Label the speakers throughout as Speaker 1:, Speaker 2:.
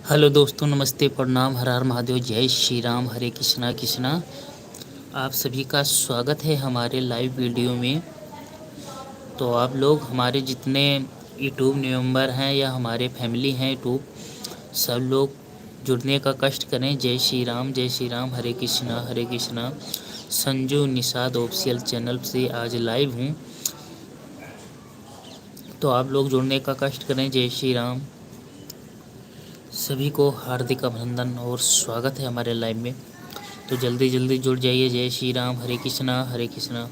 Speaker 1: Hello दोस्तों, नमस्ते, प्रणाम, हर हर महादेव, जय श्री राम, हरे कृष्णा कृष्णा। आप सभी का स्वागत है हमारे लाइव वीडियो में। तो आप लोग हमारे जितने यूट्यूब मेंबर हैं या हमारे फैमिली हैं यूट्यूब, सब लोग जुड़ने का कष्ट करें। जय श्री राम, हरे कृष्णा हरे कृष्णा। संजू निषाद ऑफिशियल चैनल से आज लाइव हूँ, तो आप लोग जुड़ने का कष्ट करें। जय श्री राम। सभी को हार्दिक अभिनंदन और स्वागत है हमारे लाइव में। तो जल्दी जल्दी जुड़ जाइए। जय श्री राम, हरे कृष्णा हरे कृष्णा।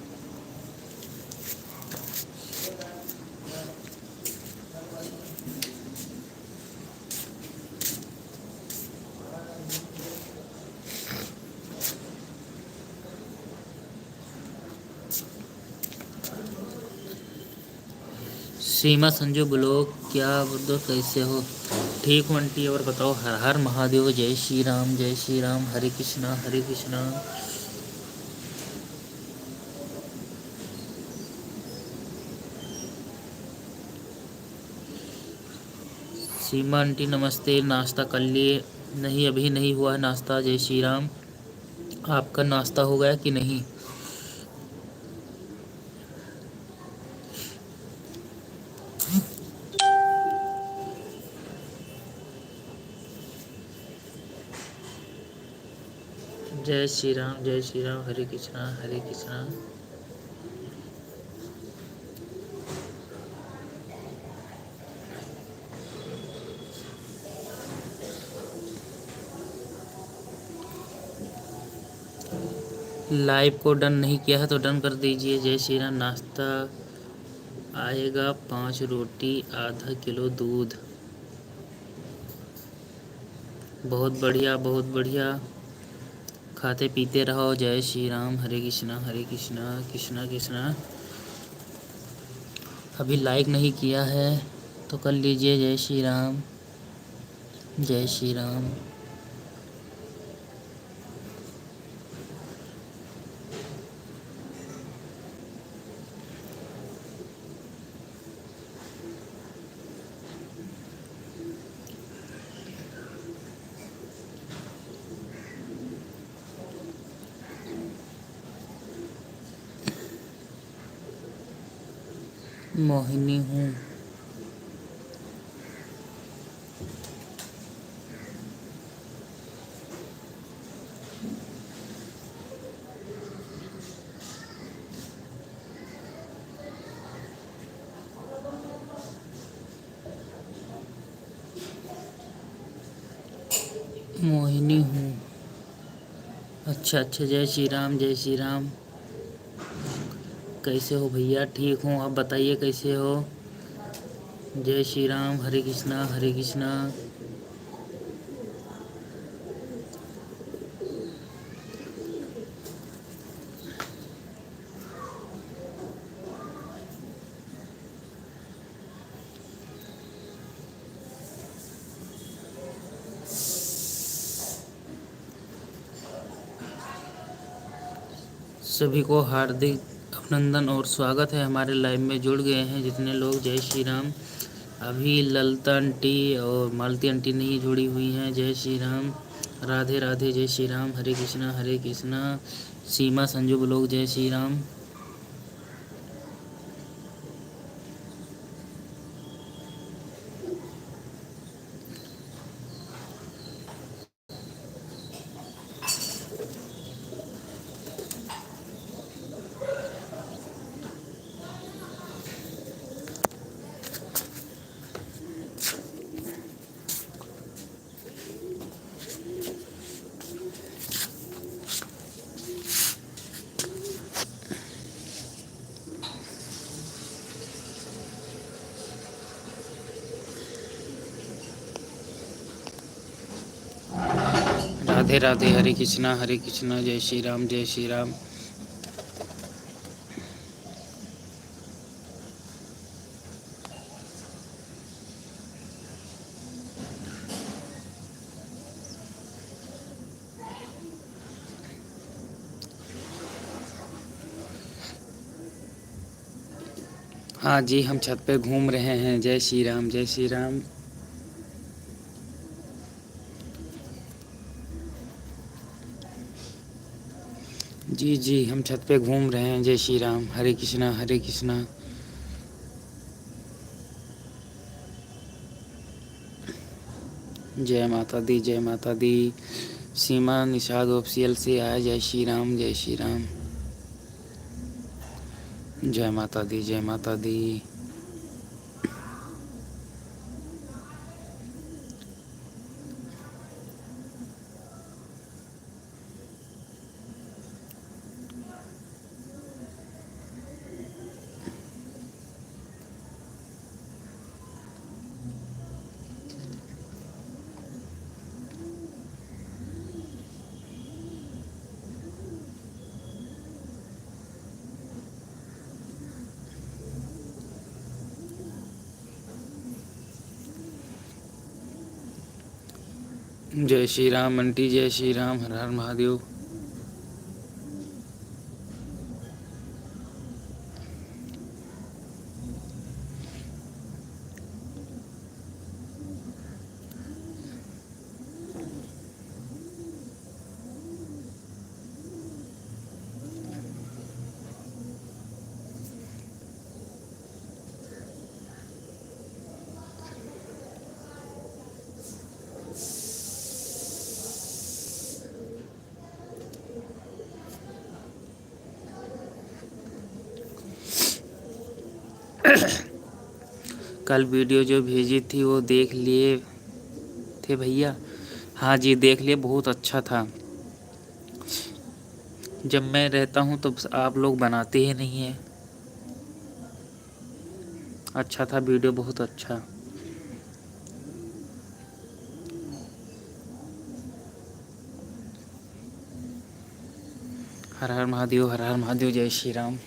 Speaker 1: सीमा संजू ब्लॉग, क्या बोलो, कैसे हो? ठीक हूँ आंटी, और बताओ। हर हर महादेव, जय श्री राम, जय श्री राम, हरे कृष्णा हरे कृष्णा। सीमा आंटी नमस्ते। नाश्ता कर लिए? नहीं, अभी नहीं हुआ है नाश्ता। जय श्री राम। आपका नाश्ता हो गया कि नहीं? जय श्री राम, हरे कृष्णा हरे कृष्णा। लाइव को डन नहीं किया है तो डन कर दीजिए। जय श्री राम। नाश्ता आएगा 5 रोटी, आधा किलो दूध। बहुत बढ़िया, बहुत बढ़िया। खाते पीते रहो। जय श्री राम, हरे कृष्णा कृष्णा कृष्णा। अभी लाइक नहीं किया है तो कर लीजिए। जय श्री राम, जय श्री राम। मोहिनी हूँ। मोहिनी हूँ। अच्छा अच्छा, जय श्री राम, जय श्री राम। कैसे हो भैया? ठीक हूँ, आप बताइए कैसे हो? जय श्री राम, हरे कृष्णा हरे कृष्णा। सभी को हार्दिक अभिनंदन और स्वागत है। हमारे लाइव में जुड़ गए हैं जितने लोग। जय श्री राम। अभी ललिता आंटी और मालती आंटी नहीं जुड़ी हुई हैं। जय श्री राम, राधे राधे, जय श्री राम, हरे कृष्णा हरे कृष्णा। सीमा संजू ब्लॉग, जय श्री राम। राधे राधे, हरे कृष्णा जय श्री राम, जय श्री राम। हाँ जी, हम छत पे घूम रहे हैं। जय श्री राम, जय श्री राम।
Speaker 2: जी जी, हम छत पे घूम रहे हैं। जय श्री राम, हरे कृष्णा हरे कृष्णा। जय माता दी, जय माता दी। सीमा निषाद ऑफिशियल से आया। जय श्री राम, जय श्री राम। जय माता दी, जय माता दी। जय श्री राम आंटी, जय श्री राम, हर हर महादेव। कल वीडियो जो भेजी थी वो देख लिए थे भैया? हाँ जी, देख लिए, बहुत अच्छा था। जब मैं रहता हूँ तो आप लोग बनाते ही नहीं हैं। अच्छा था वीडियो, बहुत अच्छा। हर हर महादेव, हर हर महादेव, जय श्री राम।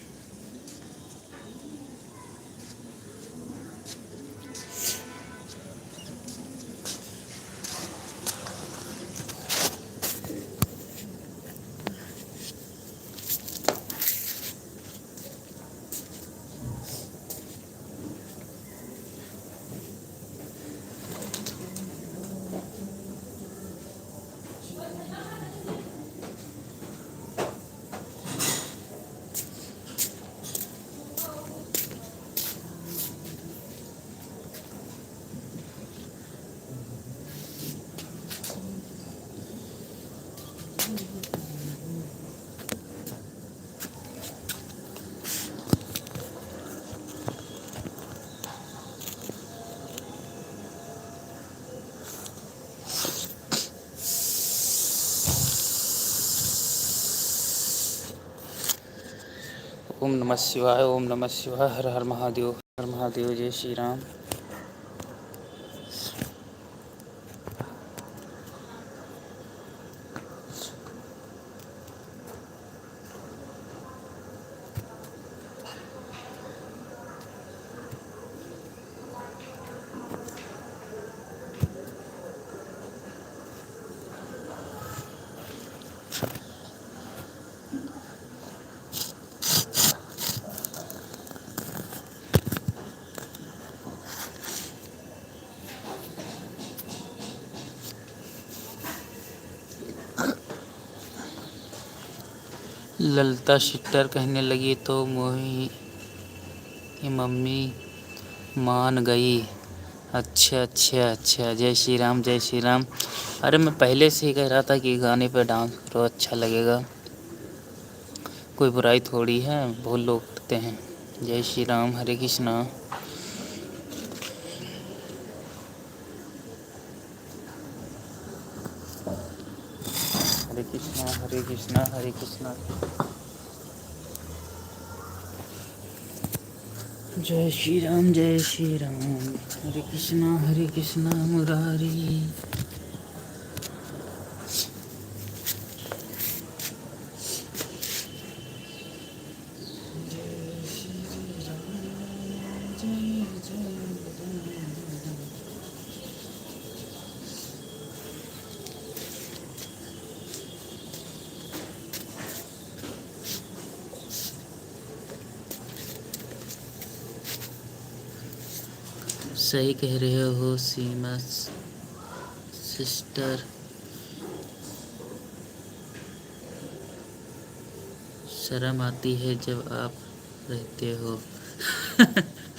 Speaker 2: ओम नमः शिवाय, ओम नमः शिवाय, हर हर महादेव, हर महादेव, जय श्री राम। ललिता सिस्टर कहने लगी तो मोही की मम्मी मान गई। अच्छा अच्छा अच्छा, जय श्री राम, जय श्री राम। अरे मैं पहले से ही कह रहा था कि गाने पे डांस करो, अच्छा लगेगा। कोई बुराई थोड़ी है, बहुत लोग करते हैं। जय श्री राम, हरे कृष्णा। हरे कृष्णा, हरे कृष्णा, हरे कृष्णा। जय श्री राम, जय श्री राम, हरे कृष्णा मुरारी। सही कह रहे हो सीमा सिस्टर।
Speaker 1: शर्म आती है जब आप रहते हो।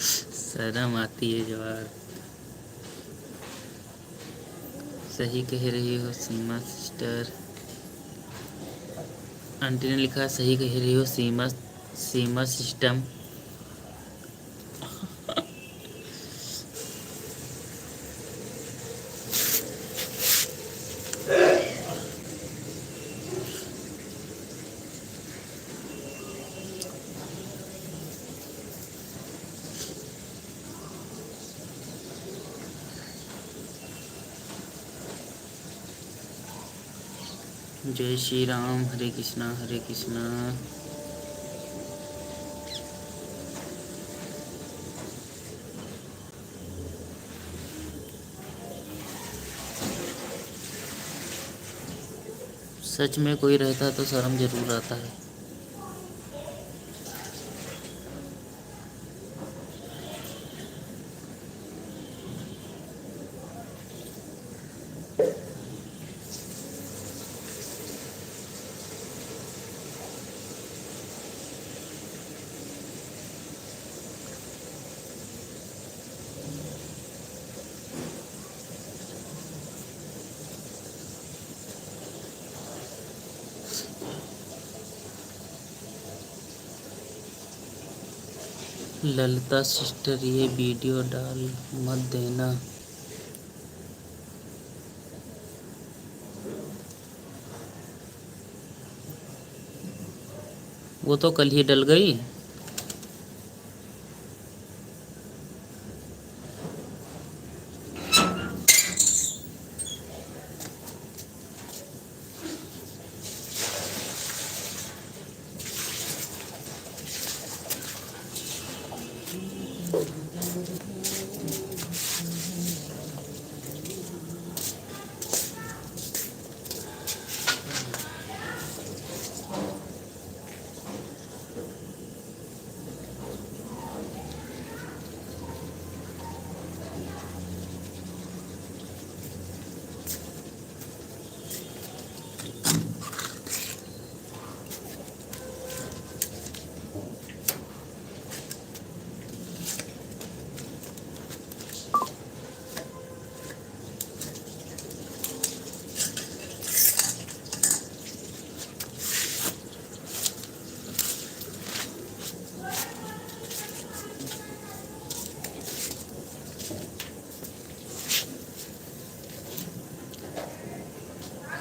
Speaker 1: शर्म आती है जब आप। सही कह रही हो सीमा सिस्टर। आंटी ने लिखा सही कह रही हो सीमा, सीमा सिस्टम। जय श्री राम, हरे कृष्णा हरे कृष्णा। सच में कोई रहता तो शर्म जरूर आता है। ललिता सिस्टर ये वीडियो डाल मत देना। वो तो कल ही डल गई।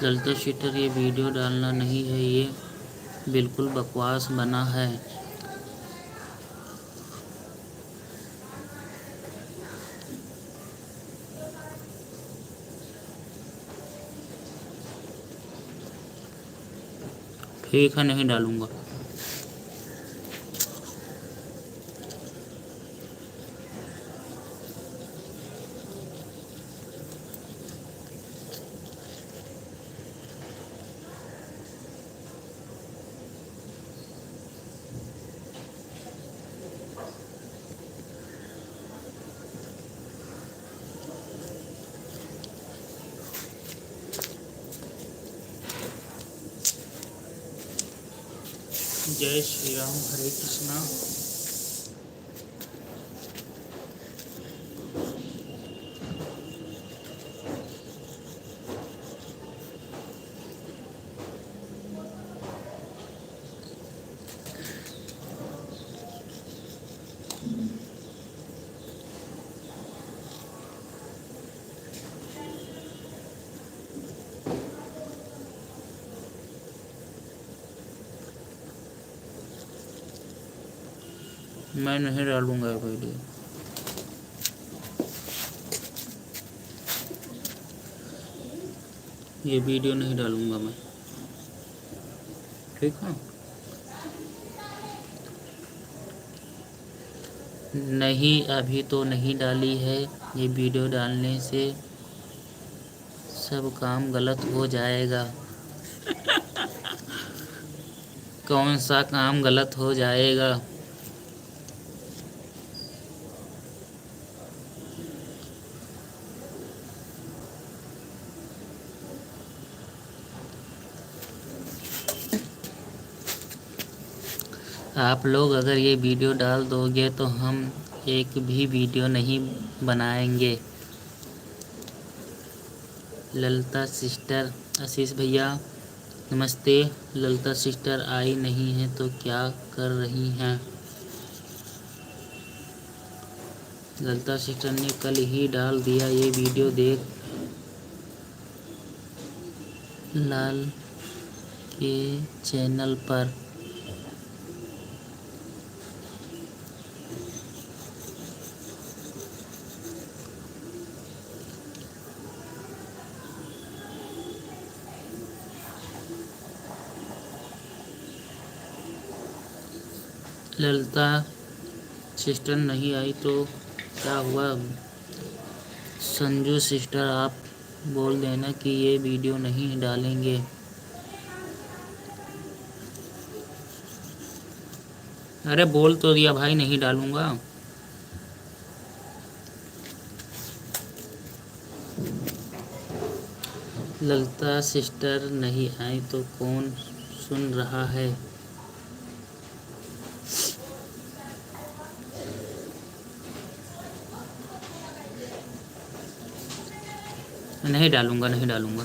Speaker 1: ललिता सिस्टर ये वीडियो डालना नहीं है, ये बिल्कुल बकवास बना है। ठीक है, नहीं डालूंगा। जय श्री राम, हरे कृष्णा। मैं नहीं डालूंगा वीडियो। ये वीडियो नहीं डालूंगा मैं, ठीक है। नहीं, अभी तो नहीं डाली है। ये वीडियो डालने से सब काम गलत हो जाएगा। कौन सा काम गलत हो जाएगा? आप लोग अगर ये वीडियो डाल दोगे तो हम एक भी वीडियो नहीं बनाएंगे। ललिता सिस्टर, आशीष भैया नमस्ते। ललिता सिस्टर आई नहीं है तो क्या कर रही हैं? ललिता सिस्टर ने कल ही डाल दिया ये वीडियो, देख लाल के चैनल पर। ललिता सिस्टर नहीं आई तो क्या हुआ? संजू सिस्टर आप बोल देना कि ये वीडियो नहीं डालेंगे। अरे बोल तो दिया भाई, नहीं डालूंगा। ललिता सिस्टर नहीं आई तो कौन सुन रहा है? नहीं डालूंगा, नहीं डालूंगा।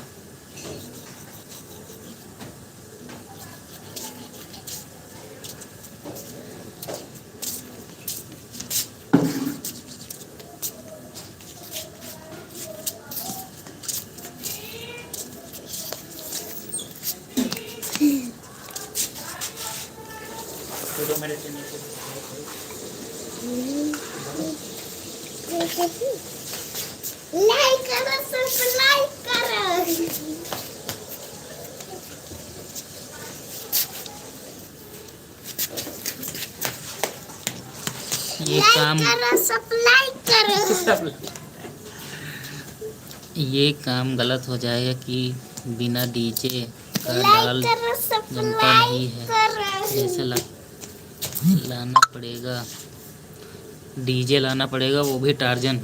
Speaker 3: लाइक करो, सब्सक्राइब करो।
Speaker 1: ये काम
Speaker 3: सब्सक्राइब करो।
Speaker 1: ये काम गलत हो जाएगा कि बिना डीजे का डाल जनता नहीं है, जैसे लाना पड़ेगा, डीजे लाना पड़ेगा, वो भी टार्जन।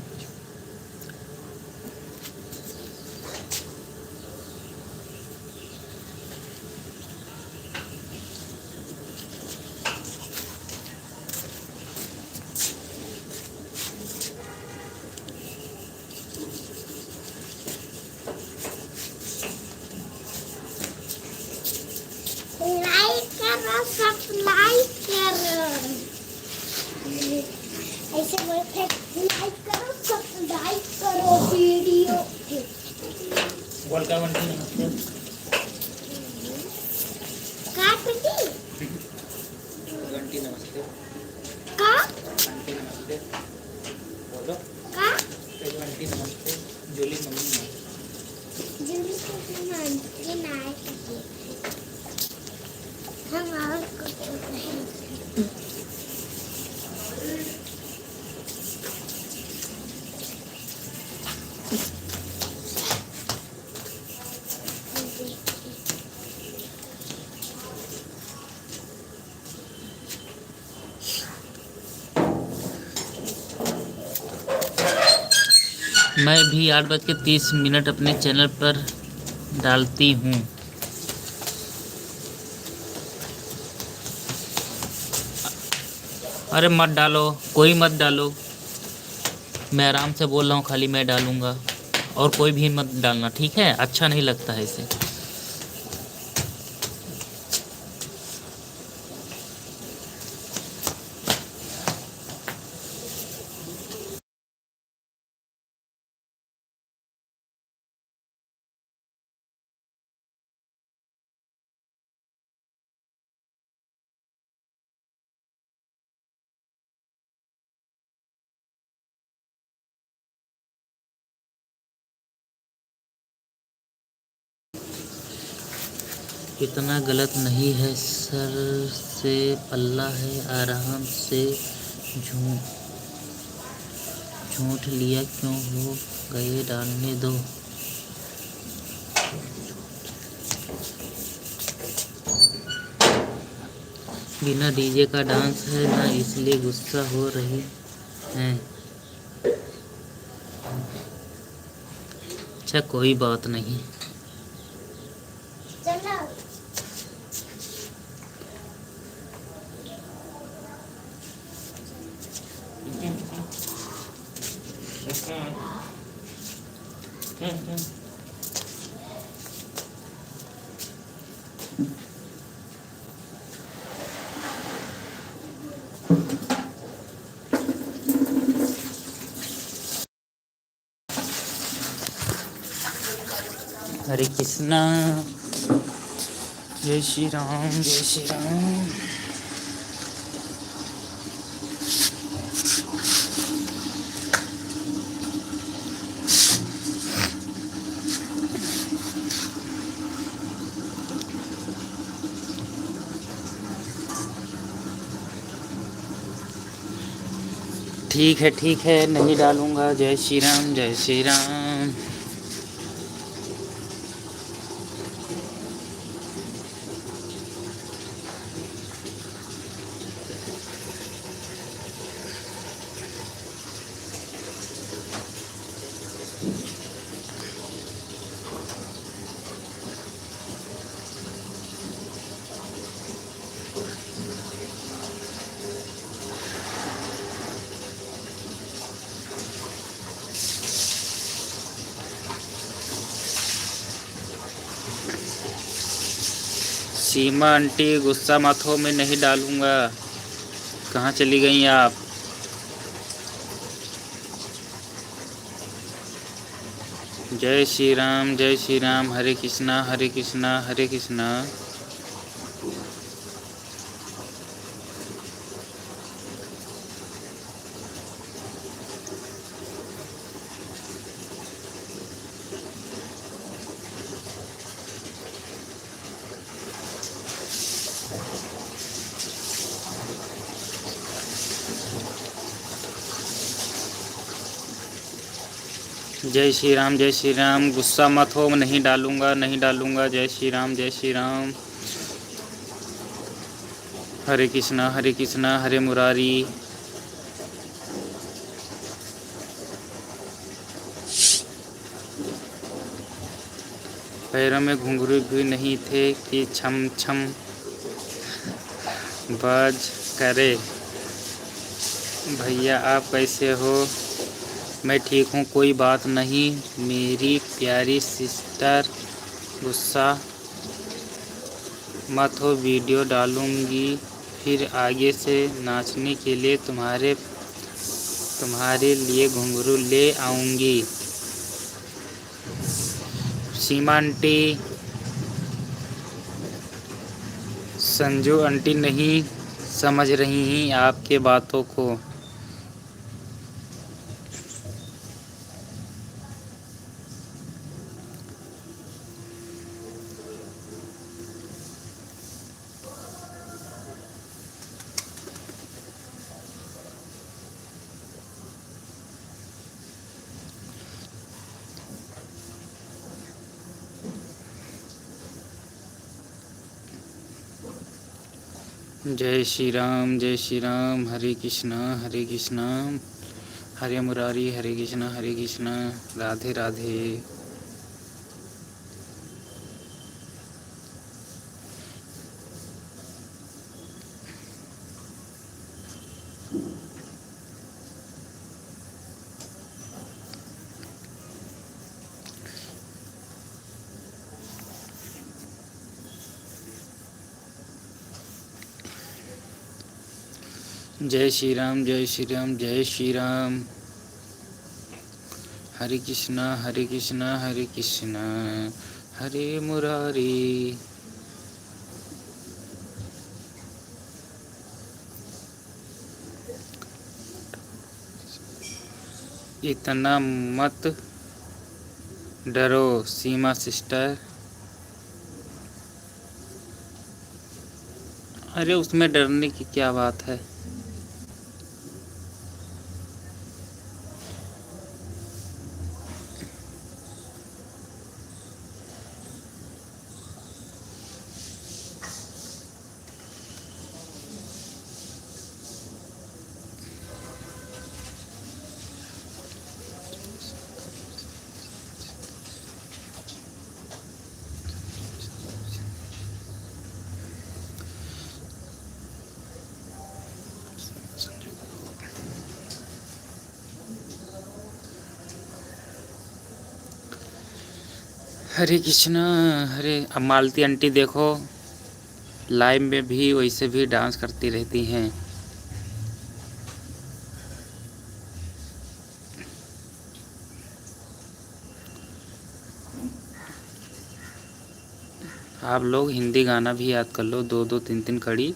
Speaker 3: लाइक करो, सब्सक्राइब करो। ऐसे बोलते लाइक करो, सब्सक्राइब करो वीडियो के।
Speaker 1: बोल का बंटी नमस्ते।
Speaker 3: काट दी
Speaker 1: बंटी नमस्ते।
Speaker 3: का
Speaker 1: बंटी नमस्ते बोलो।
Speaker 3: का
Speaker 1: बंटी नमस्ते। जूली मम्मी
Speaker 3: जल्दी से मान के ना आए। हम और कुछ नहीं।
Speaker 1: मैं भी 8:30 अपने चैनल पर डालती हूँ। अरे मत डालो, कोई मत डालो। मैं आराम से बोल रहा हूँ, खाली मैं डालूँगा और कोई भी मत डालना, ठीक है? अच्छा नहीं लगता है इसे। इतना गलत नहीं है, सर से पल्ला है, आराम से झूठ लिया क्यों हो गए, डालने दो। बिना डीजे का डांस है ना, इसलिए गुस्सा हो रही हैं। अच्छा कोई बात नहीं।
Speaker 3: चलो
Speaker 1: हरे कृष्णा। जय श्री राम, जय श्री राम। ठीक है, नहीं डालूंगा। जय श्री राम, जय श्री राम। सीमा आंटी गुस्सा मत हो, मैं नहीं डालूंगा। कहाँ चली गई आप? जय श्री राम, जय श्री राम। हरे कृष्णा, हरे कृष्णा, हरे कृष्णा। जय श्री राम, जय श्री राम। गुस्सा मत हो, नहीं डालूंगा, नहीं डालूंगा। जय श्री राम, जय श्री राम। हरे कृष्णा, हरे कृष्णा, हरे मुरारी। पैरों में घुंघरू भी नहीं थे कि छम छम बाज करे। भैया आप कैसे हो? मैं ठीक हूँ, कोई बात नहीं मेरी प्यारी सिस्टर। गुस्सा मत हो, वीडियो डालूंगी फिर आगे से नाचने के लिए तुम्हारे लिए घुंघरू ले आऊंगी। सीमा आंटी, संजू आंटी नहीं समझ रही हैं आपके बातों को। जय श्री राम, जय श्री राम। हरे कृष्णा, हरे कृष्णा, हरे मुरारी। हरे कृष्णा, हरे कृष्णा। राधे राधे। जय श्री राम, जय श्री राम, जय श्री राम। हरे कृष्णा, हरे कृष्णा, हरे कृष्णा, हरे मुरारी। इतना मत डरो सीमा सिस्टर। अरे उसमें डरने की क्या बात है?
Speaker 2: हरे कृष्णा हरे। अब मालती आंटी देखो लाइव में भी वैसे भी डांस करती रहती हैं। आप लोग हिंदी गाना भी याद कर लो, 2-2 3-3 कड़ी,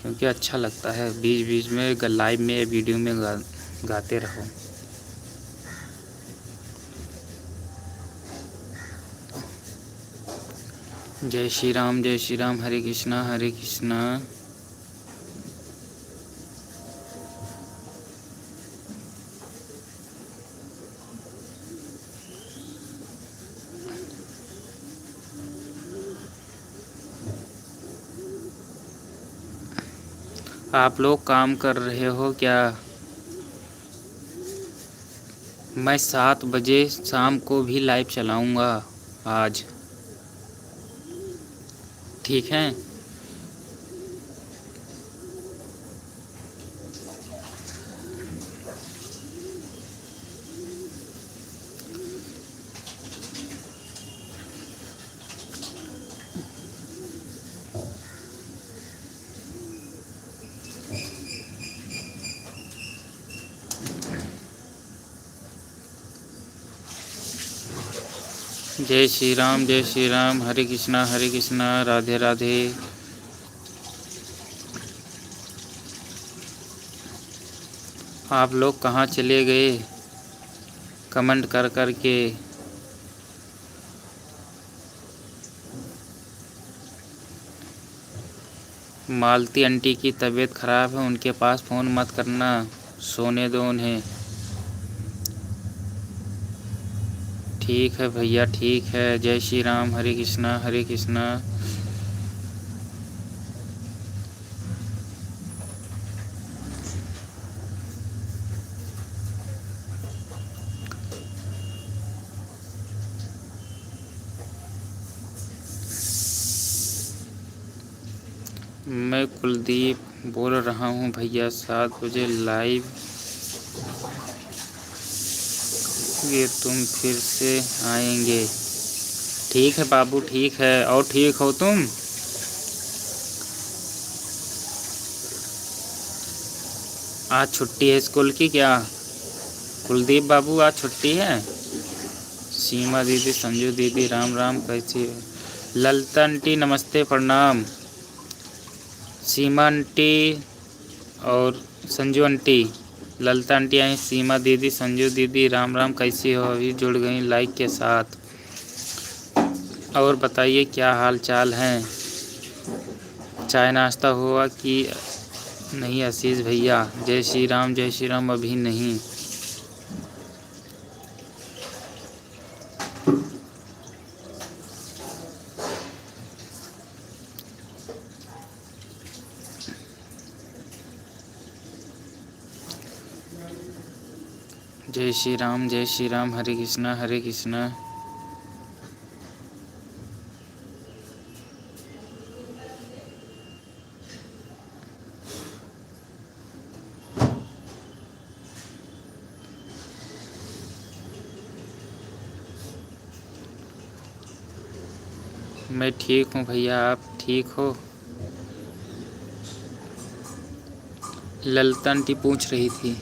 Speaker 2: क्योंकि अच्छा लगता है। बीच बीच में लाइव में वीडियो में गाते रहो। जय श्री राम, हरे कृष्णा हरे कृष्णा। आप लोग काम कर रहे हो क्या? मैं 7 बजे शाम को भी लाइव चलाऊंगा आज, ठीक है? जय श्री राम, हरे कृष्णा, राधे राधे। आप लोग कहाँ चले गए कमेंट कर कर के? मालती आंटी की तबीयत ख़राब है, उनके पास फ़ोन मत करना, सोने दो उन्हें। ठीक है भैया, ठीक है। जय श्री राम, हरे कृष्णा। मैं कुलदीप बोल रहा हूँ भैया, 7 बजे लाइव ये तुम फिर से आएंगे। ठीक है बाबू, ठीक है। और ठीक हो तुम? आज छुट्टी है स्कूल की क्या कुलदीप बाबू? आज छुट्टी है। सीमा दीदी, संजू दीदी, राम कैसी है? ललिता आंटी नमस्ते, प्रणाम। सीमा आंटी और संजू आंटी, ललिता आंटी आई, सीमा दीदी, संजू दीदी, राम कैसी हो? अभी जुड़ गई लाइक के साथ। और बताइए क्या हाल चाल हैं? चाय नाश्ता हुआ कि नहीं आशीष भैया? जय श्री राम, अभी नहीं। जय श्री राम, हरे कृष्णा। मैं ठीक हूँ भैया, आप ठीक हो? ललिता आंटी पूछ रही थी।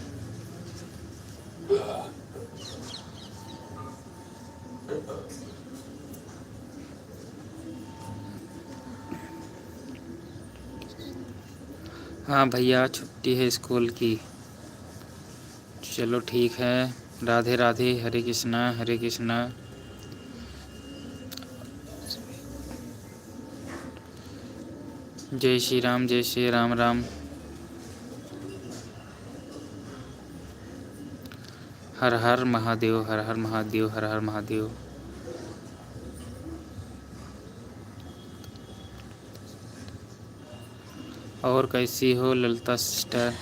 Speaker 2: हाँ भैया, छुट्टी है स्कूल की। चलो ठीक है। राधे राधे, हरे कृष्णा। जय श्री राम। हर हर महादेव। और कैसी हो ललिता सिस्टर?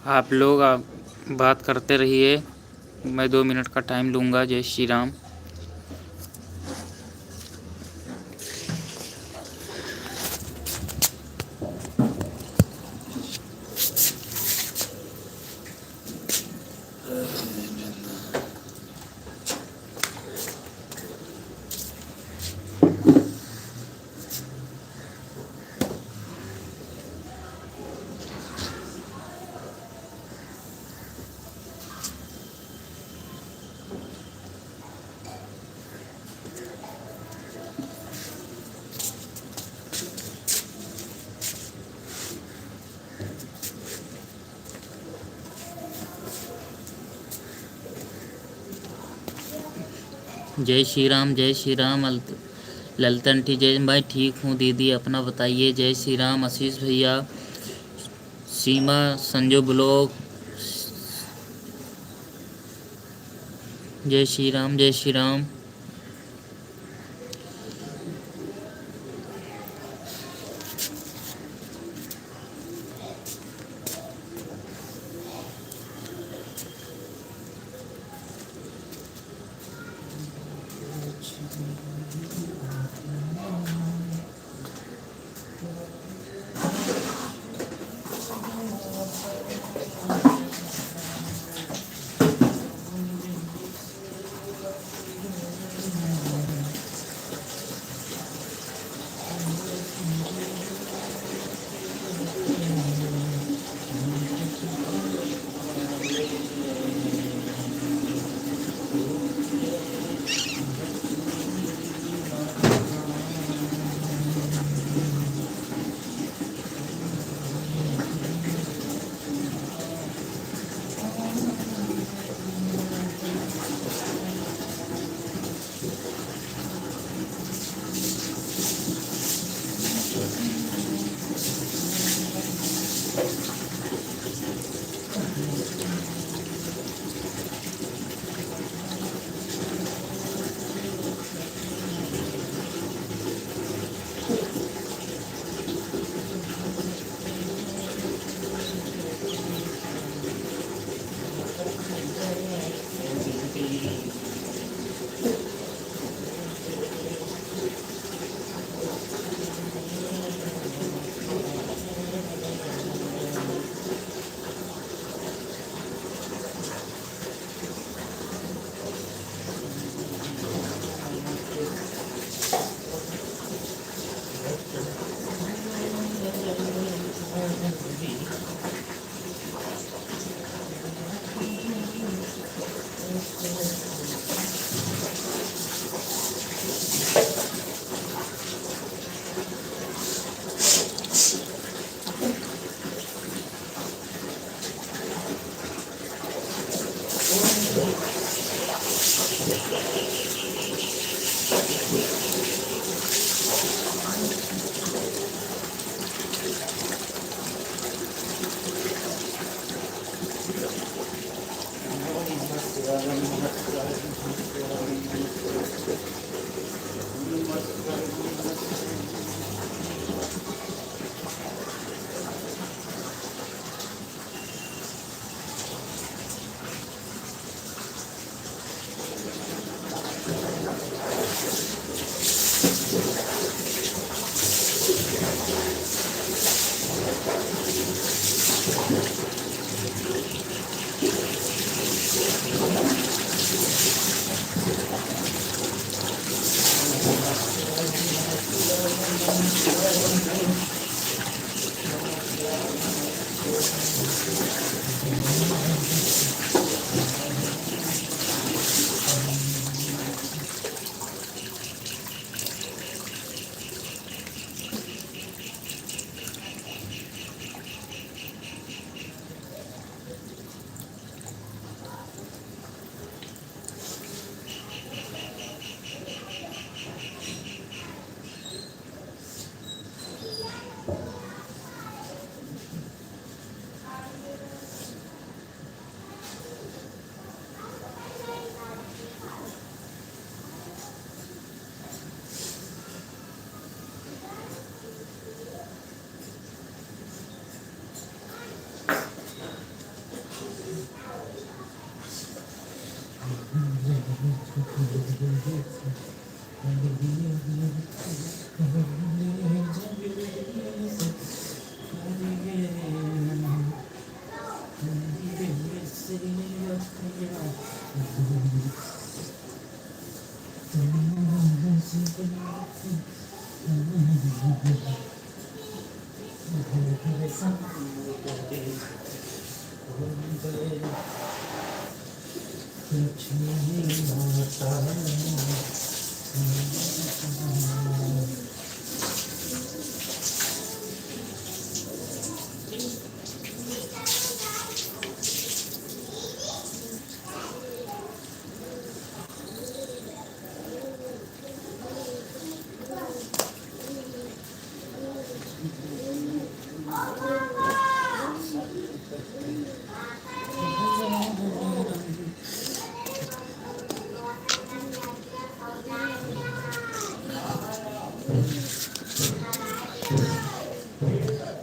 Speaker 2: आप बात करते रहिए, मैं 2 मिनट का टाइम लूँगा। जय श्री राम।
Speaker 1: जय श्री राम, जय श्री राम। ललतन टी, जय। मैं ठीक हूँ दीदी, अपना बताइए। जय श्री राम आशीष भैया, सीमा, संजू ब्लॉग। जय श्री राम, जय श्री राम।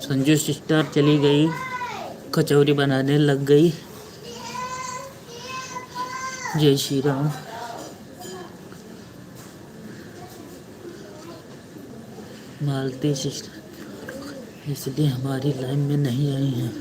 Speaker 1: संजू सिस्टर चली गई, कचौरी बनाने लग गई। जय श्री राम। मालती सिस्टर इसलिए हमारी लाइन में नहीं आई हैं।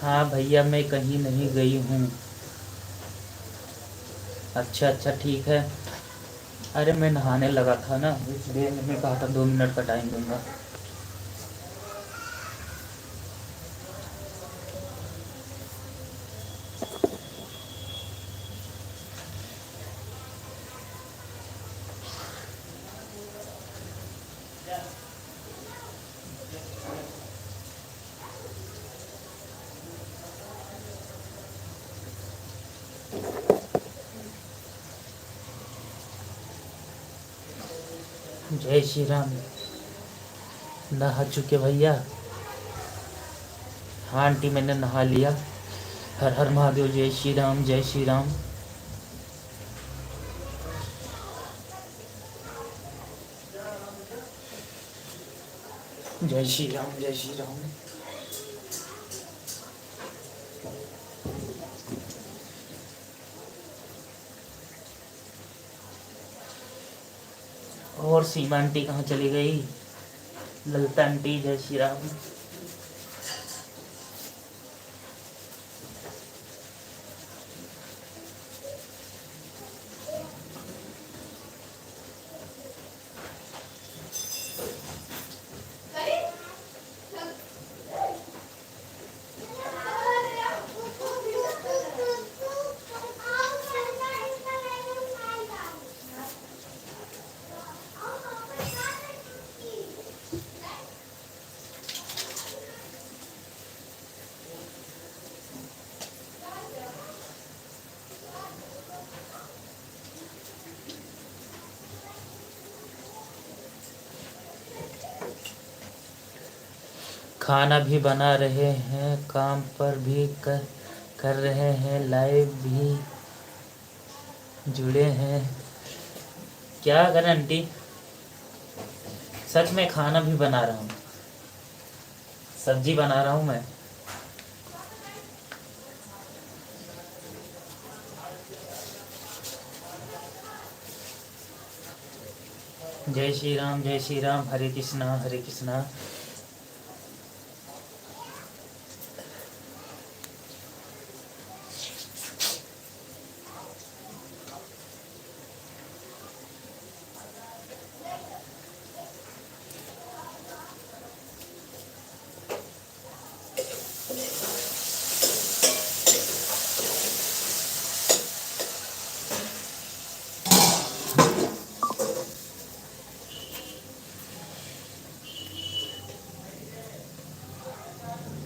Speaker 1: हाँ भैया, मैं कहीं नहीं गई हूँ। अच्छा अच्छा, ठीक है। अरे मैं नहाने लगा था ना, इसलिए मैंने कहा था 2 मिनट का टाइम दूंगा। जय श्री राम। नहा चुके भैया? हाँ आंटी, मैंने नहा लिया। हर हर महादेव। जय श्री राम, जय श्री राम। जय श्री राम, जय श्री राम। और सीमा आंटी कहाँ चली गई? ललिता आंटी, जय श्री राम। खाना भी बना रहे हैं, काम पर भी कर रहे हैं, लाइव भी जुड़े हैं। क्या करें आंटी, सच में खाना भी बना रहा हूँ, सब्जी बना रहा हूँ मैं। जय श्री राम, जय श्री राम, हरे कृष्णा हरे कृष्णा।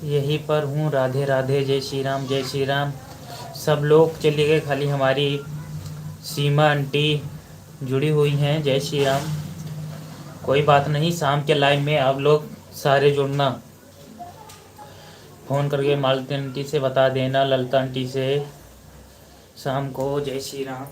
Speaker 1: यहीं पर हूँ, राधे राधे, जय श्री राम, जय श्री राम। सब लोग चले गए, खाली हमारी सीमा आंटी जुड़ी हुई हैं। जय श्री राम। कोई बात नहीं, शाम के लाइव में आप लोग सारे जुड़ना, फ़ोन करके मालती आंटी से बता देना, ललिता आंटी से, शाम को। जय श्री राम।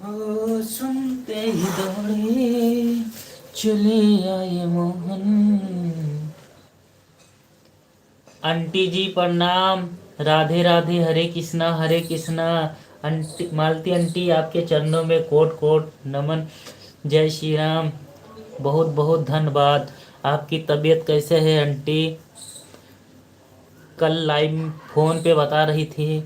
Speaker 1: ओ सुनते ही दौड़े चले आए मोहन। आंटी जी प्रणाम, राधे राधे, हरे कृष्णा हरे कृष्णा। आंटी मालती आंटी, आपके चरणों में कोट कोट नमन। जय श्री राम, बहुत बहुत धन्यवाद। आपकी तबीयत कैसे है आंटी? कल लाइव फ़ोन पे बता रही थी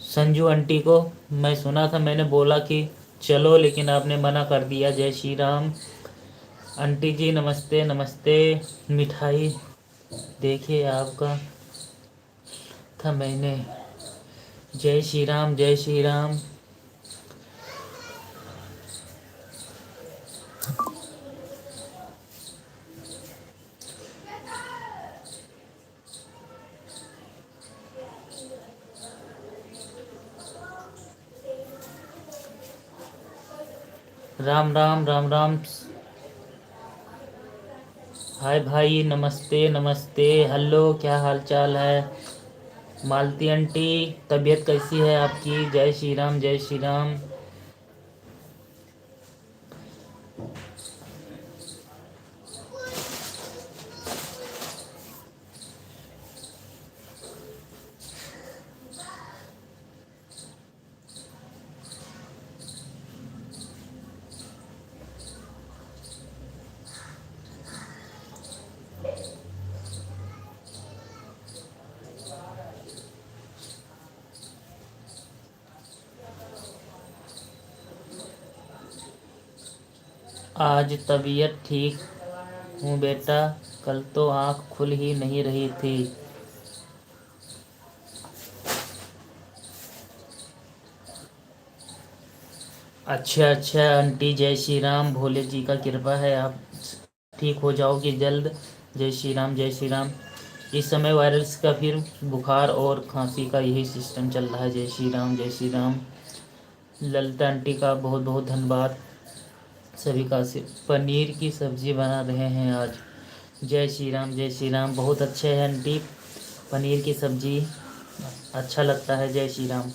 Speaker 1: संजू आंटी को, मैं सुना था, मैंने बोला कि चलो, लेकिन आपने मना कर दिया। जय श्री राम। आंटी जी नमस्ते नमस्ते। मिठाई देखिए आपका था मैंने। जय श्री राम, जय श्री राम। राम राम राम राम। हाय भाई, नमस्ते नमस्ते, हेलो, क्या हाल चाल है? मालती आंटी, तबीयत कैसी है आपकी? जय श्री राम, जय श्री राम। आज तबीयत ठीक हूँ बेटा, कल तो आँख खुल ही नहीं रही थी। अच्छा अच्छा आंटी, जय श्री राम, भोले जी का कृपा है, आप ठीक हो जाओगे जल्द। जय श्री राम, जय श्री राम। इस समय वायरस का, फिर बुखार और खांसी का यही सिस्टम चल रहा है। जय श्री राम, जय श्री राम। ललिता आंटी का बहुत बहुत धन्यवाद। सभी का पनीर की सब्ज़ी बना रहे हैं आज। जय श्री राम, जय श्री राम। बहुत अच्छे है आंटी, पनीर की सब्ज़ी अच्छा लगता है। जय श्री राम।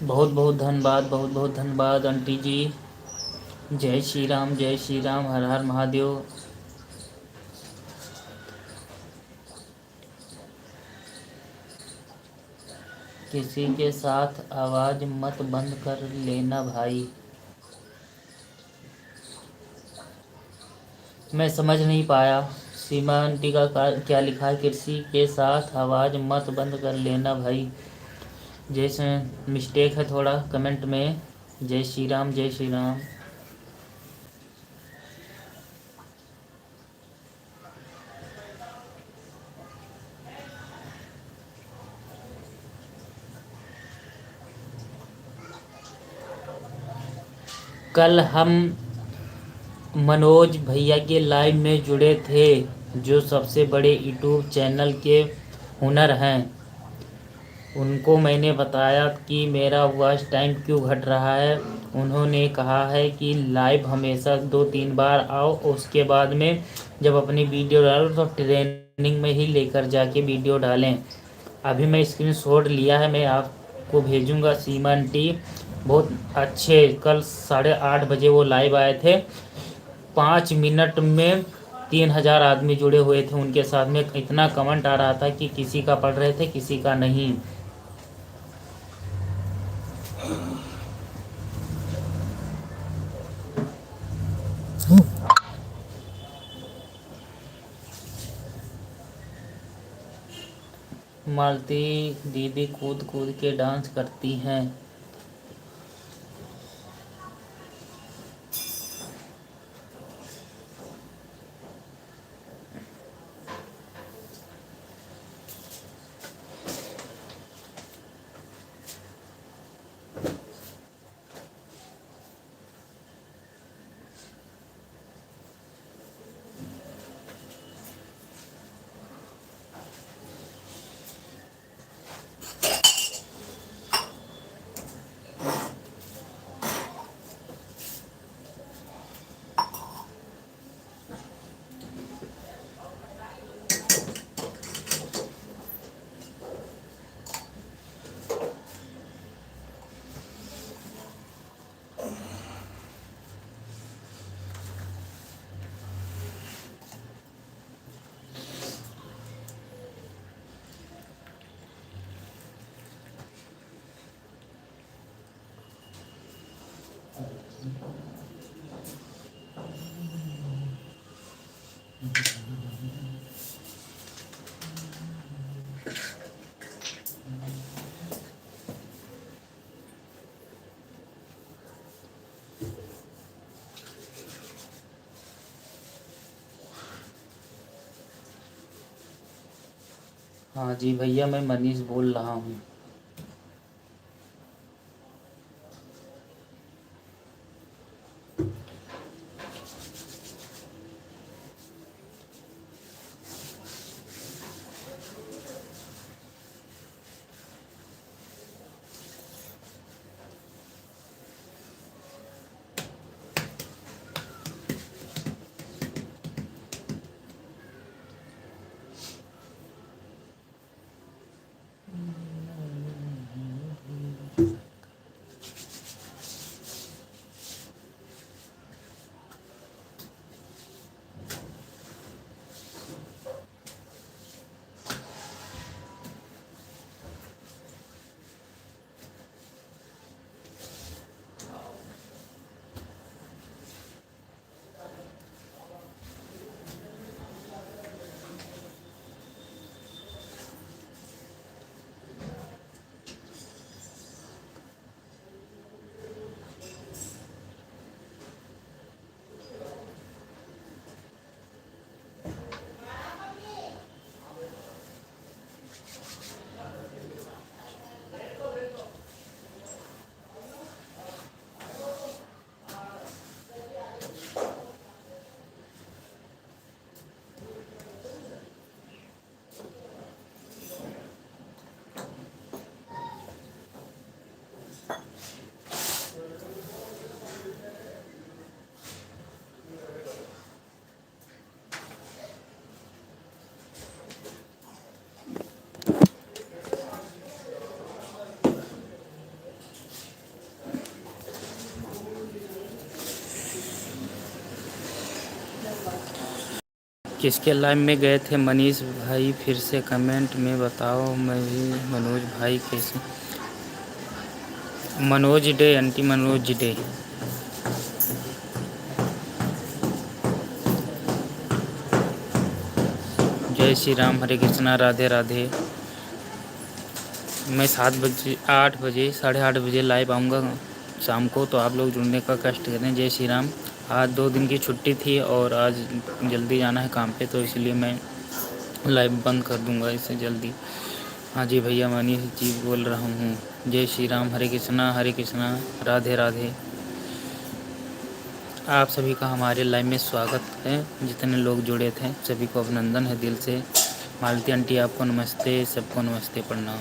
Speaker 1: बहुत बहुत धन्यवाद आंटी जी। जय श्री राम, हर हर महादेव। किसी के साथ आवाज़ मत बंद कर लेना भाई। मैं समझ नहीं पाया सीमा आंटी का क्या लिखा है। किसी के साथ आवाज़ मत बंद कर लेना भाई, जैसे मिस्टेक है थोड़ा कमेंट में। जय श्री राम, जय श्री राम। कल हम मनोज भैया के लाइव में जुड़े थे, जो सबसे बड़े यूट्यूब चैनल के हुनर हैं। उनको मैंने बताया कि मेरा वॉच टाइम क्यों घट रहा है। उन्होंने कहा है कि लाइव हमेशा 2-3 बार आओ, उसके बाद में जब अपनी वीडियो डालो तो ट्रेनिंग में ही लेकर जाके वीडियो डालें। अभी मैं स्क्रीनशॉट लिया है, मैं आपको भेजूंगा। सीमा आंटी बहुत अच्छे, कल 8:30 बजे वो लाइव आए थे। 5 मिनट में 3,000 आदमी जुड़े हुए थे उनके साथ में। इतना कमेंट आ रहा था कि किसी का पढ़ रहे थे, किसी का नहीं। मालती दीदी कूद कूद के डांस करती हैं। हाँ जी भैया, मैं मनीष बोल रहा हूँ।
Speaker 2: किसके लाइव में गए थे मनीष भाई? फिर से कमेंट में बताओ। मैं भी मनोज भाई कैसे? Manoj day, aunty Manoj day. जय श्री राम, हरे कृष्णा, राधे राधे। मैं 7 बजे 8 बजे 8:30 बजे लाइव आऊँगा शाम को, तो आप लोग जुड़ने का कष्ट करें। जय श्री राम। आज 2 दिन की छुट्टी थी और आज जल्दी जाना है काम पे, तो इसलिए मैं लाइव बंद कर दूँगा इससे जल्दी। हाँ जी भैया, मनीष जी बोल रहा हूँ। जय श्री राम, हरे कृष्णा, राधे राधे। आप सभी का हमारे लाइव में स्वागत है। जितने लोग जुड़े थे सभी को अभिनंदन है दिल से। मालती आंटी आपको नमस्ते, सबको नमस्ते, प्रणाम।